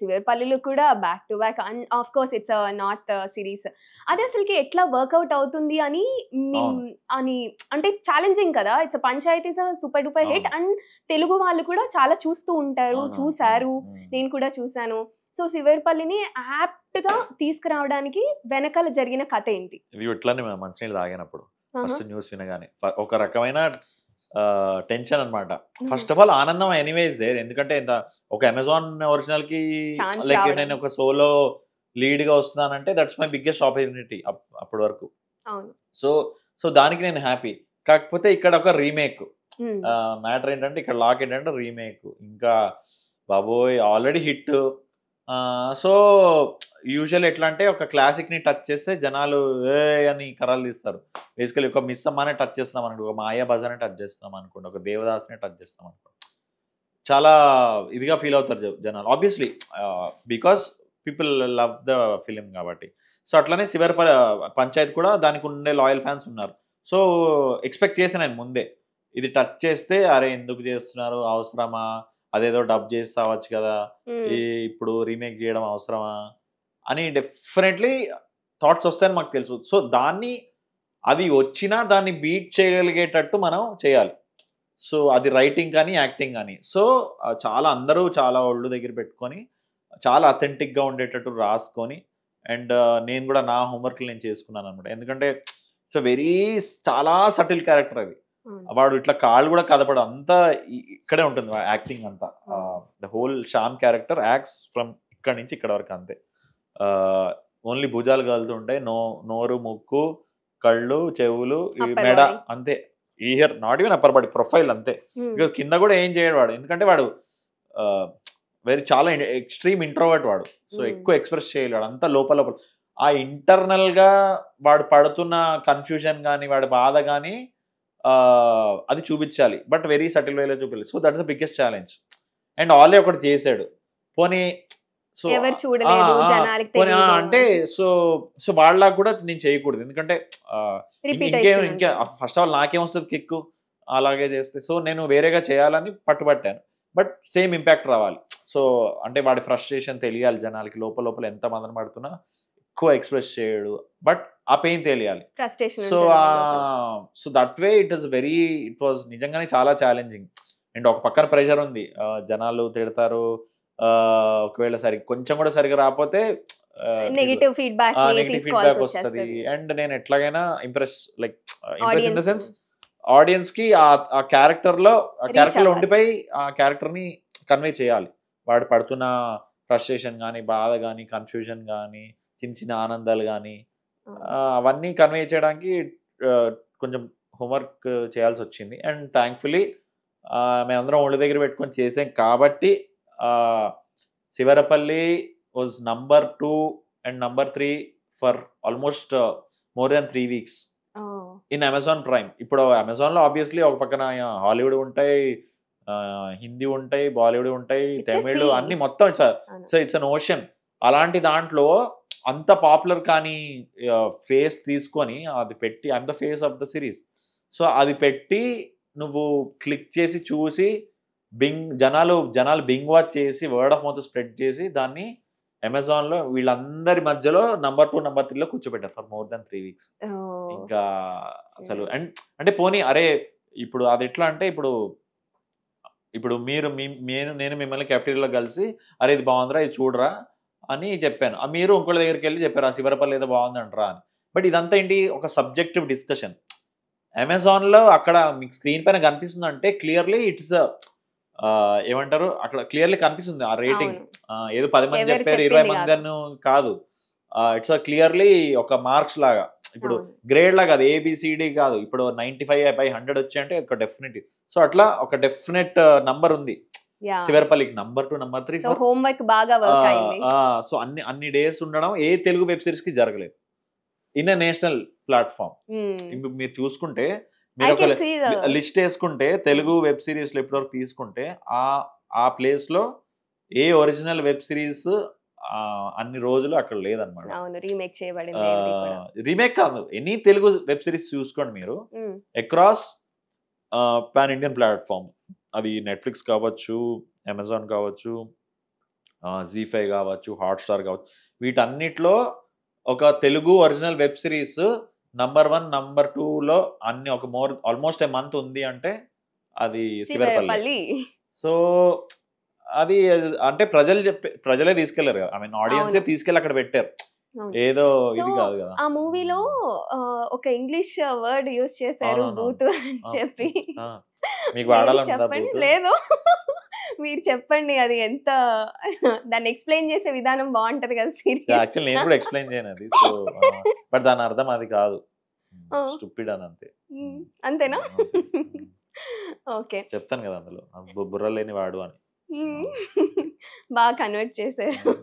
శివేర్పల్లిలో కూడా back to back and of course it's north series. అది అసలుకి ఎట్లా వర్కౌట్ అవుతుంది అని అవును అని అంటే ఛాలెంజింగ్ కదా! It's Panchayat is super duper hit అవును అండ్ తెలుగు వాళ్ళు కూడా చాలా చూస్తూ ఉంటారు, అవును అవును చూసారు, నేను కూడా చూసాను. సో శివేర్పల్లిని యాప్ట్‌గా తీసుకురావడానికి వెనకాల జరిగిన కథ ఏంటి? ఇవి ఇట్లానే మంచినీళ్ళు తాగినప్పుడు ఆహా! ఫస్ట్ న్యూస్ వినగానే ఒక రకమైన టెన్షన్ అనమాట. హుహు. ఫస్ట్ ఆఫ్ ఆల్ ఆనందం ఎనీవేస్ దేర్. ఎందుకంటే ఒక అమెజాన్ ఒరిజినల్‌కి ఛాన్స్ లైక్ రావడం. నేను ఒక సోలో లీడ్‌గా వస్తున్నానంటే దట్స్ మై బిగ్గెస్ట్ ఆపర్చునిటీ అప్పటి వరకు. అవును. సో సో దానికి నేను హ్యాపీ. కాకపోతే ఇక్కడ ఒక రీమేక్. హ్మ్. మ్యాటర్ ఏంటంటే ఇక్కడ లాక్ ఏంటంటే రీమేక్. ఇంకా బాబోయ్! Already hit. సో యూజువల్ ఎట్లా అంటే ఒక క్లాసిక్‌ని టచ్ చేస్తే జనాలు ఏయ్! అని కర్రలు తీస్తారు. బేసికల్లీ ఒక మిస్ అమ్మనే టచ్ చేస్తున్నాం అనుకోండి, ఒక మాయా బజార్‌ని టచ్ చేస్తున్నాం అనుకోండి, ఒక దేవదాస్‌ని టచ్ చేస్తున్నాం అనుకోండి. చాలా ఇదిగా ఫీల్ అవుతారు జనాలు. Obviously because people love the film కాబట్టి. సో అట్లనే పంచాయత్ కూడా దానికి ఉండే లాయల్ ఫ్యాన్స్ ఉన్నారు. సో ఎక్స్‌పెక్ట్ చేశాను నేను ముందే. ఇది టచ్ చేస్తే అరే! ఎందుకు చేస్తున్నారు? అవసరమా? అదేదో డబ్ చేసి రావచ్చు కదా! హ్మ్. ఇప్పుడు రీమేక్ చేయడం అవసరమా? అని డెఫినెట్‌లీ థాట్స్ వస్తాయని మాకు తెలుసు. సో అది వచ్చినా దాన్ని బీట్ చేయగలిగేటట్టు మనం చేయాలి. సో అది రైటింగ్ కానీ, యాక్టింగ్ కానీ. సో చాలా అందరూ చాలా ఒళ్ళు దగ్గర పెట్టుకొని, చాలా అథెంటిక్‌గా ఉండేటట్టు రాసుకొని అండ్ నేను కూడా నా హోంవర్క్‌లు నేను చేసుకున్నాననమాట. ఎందుకంటే చాలా సటిల్ క్యారెక్టర్ అది. అవును. వాడు ఇట్లా కాళ్ళు కూడా కదపడు. అంతా ఇక్కడే ఉంటుంది యాక్టింగ్ అంతా. The whole Shyam character acts from ఇక్కడి నుంచి ఇక్కడ వరకు అంతే. ఓన్లీ భుజాలు కదులుతుంటాయి. నోరు, ముక్కు, కళ్ళు, చెవులు, ఈ అప్పర్ మెడ బాడీ. అంతే. Year not even upper body profile అంతే. హ్మ్. ఇక కింద కూడా ఏం చేయడు వాడు. ఎందుకంటే వాడు చాలా ఎక్స్‌ట్రీమ్ ఇంట్రోవర్ట్ వాడు. సో హ్మ్. ఎక్కువ ఎక్స్‌ప్రెస్ చేయలేడు. అంతా లోపల లోపల. ఆ ఇంటర్నల్‌గా వాడు పడుతున్న కన్‌ఫ్యూజన్ గాని, వాడి బాధ గాని అది చూపించాలి. బట్ వెరీ సటిల్ వేలో చూపించాలి. So that's the biggest challenge. And ఆలే ఒకటి చేసాడు. పోనీ సో ఎవరు ఆ! చూడలేదు, ఆ! జనాలకి పోనీ తెలీదు అంటే అని. సో సో వాళ్ళలాగా కూడా నేను చేయకూడదు. ఎందుకంటే ఆహ్, రిపీటేషన్ ఇంకా ఉంటుంది. ఫస్ట్ ఆఫ్ ఆల్ నాకేమొస్తది కిక్కు అలాగే చేస్తే. సో నేను వేరేగా చేయాలని పట్టుబట్టాను. బట్ సేమ్ ఇంపాక్ట్ రావాలి. సో అంటే వాడి ఫ్రస్ట్రేషన్ తెలియాలి జనాలకి. లోపల లోపల ఎంత మదన పడుతున్నా ఎక్కువ ఎక్స్‌ప్రెస్ చేయడు. బట్ ఆ పెయిన్ తెలియాలి. ఫ్రస్ట్రేషన్ సో ఉంటుంది లోపల. So that way it was నిజంగానే చాలా ఛాలెంజింగ్. అండ్ ఒక పక్కన ప్రెషర్ ఉంది. జనాలు తిడతారు. ఒకవేళ కొంచెం కూడా సరిగ్గా రాకపోతే ఇట్లా నెగెటివ్ ఫీడ్‌బ్యాక్‌ని నెగెటివ్ ఫీడ్‌బ్యాక్ వస్తది. తీసుకోవాల్సొచ్చేస్తది. అండ్ నేను ఎట్లాగైనా ఇంప్రెస్ ఇన్ ద ఆడియన్స్‌ని సెన్స్ ఆడియన్స్‌కి ఆ క్యారెక్టర్‌లో రీచ్ అవ్వాలి. ఉండిపోయి ఆ క్యారెక్టర్‌ని కన్వే చేయాలి. వాడు పడుతున్న ఫ్రస్ట్రేషన్ గాని, బాధ గాని, కన్‌ఫ్యూజన్ గాని, చిన్న చిన్న ఆనందాలు గాని అవును. అవన్నీ కన్వే చేయడానికి ఆహ్, కొంచెం హోంవర్క్ చేయాల్సొచ్చింది. అండ్ థాంక్‌ఫుల్లీ మేమందరం ఒళ్ళు దగ్గర పెట్టుకొని చేసాం కాబట్టి ఆహ్, 'Sivarapalli' was number 2 and number 3 for almost more than 3 weeks oh! In Amazon prime. ఇప్పుడు అమెజాన్‌లో ఆబ్వియస్‌లీ ఒక పక్కన హాలీవుడ్ ఉంటాయి, హిందీ ఉంటాయి, బాలీవుడ్ ఉంటాయి, ఇట్స్ ఎ సీ. తమిళ్ అన్నీ మొత్తం అవును. It's an ocean. అలాంటి దాంట్లో అంత పాపులర్ కానీ ఫేస్ తీసుకొని అది పెట్టి I am the face of the series. So అది పెట్టి నువ్వు క్లిక్ చేసి చూసి జనాలు బింగ్ వాచ్ చేసి వర్డ్ ఆఫ్ మౌత్ స్ప్రెడ్ చేసి దాన్ని అమెజాన్‌లో వీళ్ళందరి మధ్యలో నంబర్ 2, నంబర్ 3లో కూర్చోబెట్టారు ఫర్ మోర్ థాన్ 3 వీక్స్. ఓహ్! ఇంకా అసలు యాహ్! అంటే పోనీ అరే! ఇప్పుడు అదెట్లా అంటే ఇప్పుడు మీరు నేను మిమ్మల్ని కెఫెటేరియాలో కలిసి అరే! ఇది బావుందిరా ఇది చూడరా అని చెప్పాను. మీరు ఇంకోళ్ళ దగ్గరికెళ్లి చెప్పారు. ఆ శివరపల్లి ఏదో బావుందంటరా అని. బట్ ఇదంతా ఏంటి ఒక సబ్జెక్టివ్ డిస్కషన్. అమెజాన్‌లో అక్కడ మీకు స్క్రీన్ పైన కనిపిస్తుందంటే క్లియర్‌లీ ఇట్స్ ఏమంటారు? అక్కడ క్లియర్‌లీ కనిపిస్తుంది ఆ రేటింగ్. అవును. ఏదో 10 మంది ఎవరు చెప్పారు, 20 చెప్పింది మంది గాదు. కాదు. ఇట్స్ క్లియర్‌లీ ఒక మార్క్స్ లాగా. ఇప్పుడు అవును. గ్రేడ్ లాగా కాదు. ఏబీసీడీ కాదు. ఇప్పుడు 95/100 వచ్చాయంటే ఒక డెఫినిట్. సో అట్లా ఒక డెఫినిట్ నంబర్ ఉంది. యాహ్! శివరపల్లికి number 2, number 3 so for homework work వర్క్ అయింది. సో అన్ని డేస్ ఉండడం ఏ తెలుగు వెబ్ సీరీస్‌కి జరగలేదు. In a national platform. Hmm. ఇప్పుడు మీరు చూసుకుంటే ఐ మీరొక కెన్ సీ ద లిస్ట్ యేసుకుంటే తెలుగు వెబ్ సీరీస్‌లు ఇప్పటివరకు తీసుకుంటే ఆ ప్లేస్‌లో ఏ ఒరిజినల్ వెబ్ సీరీస్ అన్ని రోజులు అక్కడ లేదన్నమాట. అవును. రీమేక్ చేయబడింది ఏది కూడా. రీమేక్ కాదు. ఎనీ తెలుగు వెబ్ సీరీస్ చూసుకోండి మీరు. హ్మ్. Across pan Indian platform. అది నెట్‌ఫ్లిక్స్ కావచ్చు, అమెజాన్ కావచ్చు, జీ5 కావచ్చు, హాట్‌స్టార్ కావచ్చు, వీటన్నిటిలో ఒక Telugu original web series number 1, number 2లో అన్ని ఒక ఆల్మోస్ట్ ఏ మంత్ ఉంది అంటే అది శివరపల్లి. శివరపల్లి. సో అది అంటే ప్రజలే తీసుకెళ్లారు కదా, ఐ మీన్ ఆడియన్సే అవును. తీసుకెళ్ళి అక్కడ పెట్టారు, అవును. ఏదో సో ఇది కాదు కదా. ఆ మూవీలో ఒక ఇంగ్లీష్ వర్డ్ యూజ్ చేశారు అవునవునవును. బూతు అని ఆ, చెప్పి. మీకు మీరు వాడాలనుందా చెప్పండి. బూతు? లేదు. మీరు చెప్పండి అది ఎంత దాన్ని ఎక్స్‌ప్లెయిన్ చేసే విధానం బావుంటది కదా యాక్చువల్ నేను సీరియస్‌గా. కూడా ఎక్స్ప్లెయిన్ చేయను అది. సో బట్ దాని అర్థం అది కాదు, ఆ! స్టూపిడ్ అని అంతే. హ్మ్. అంతేనా? అంతే. ఓకే. చెప్తాను కదా అందులో బుర్ర లేని వాడు అని. హ్మ్. బాగా కన్వర్ట్ చేశారు.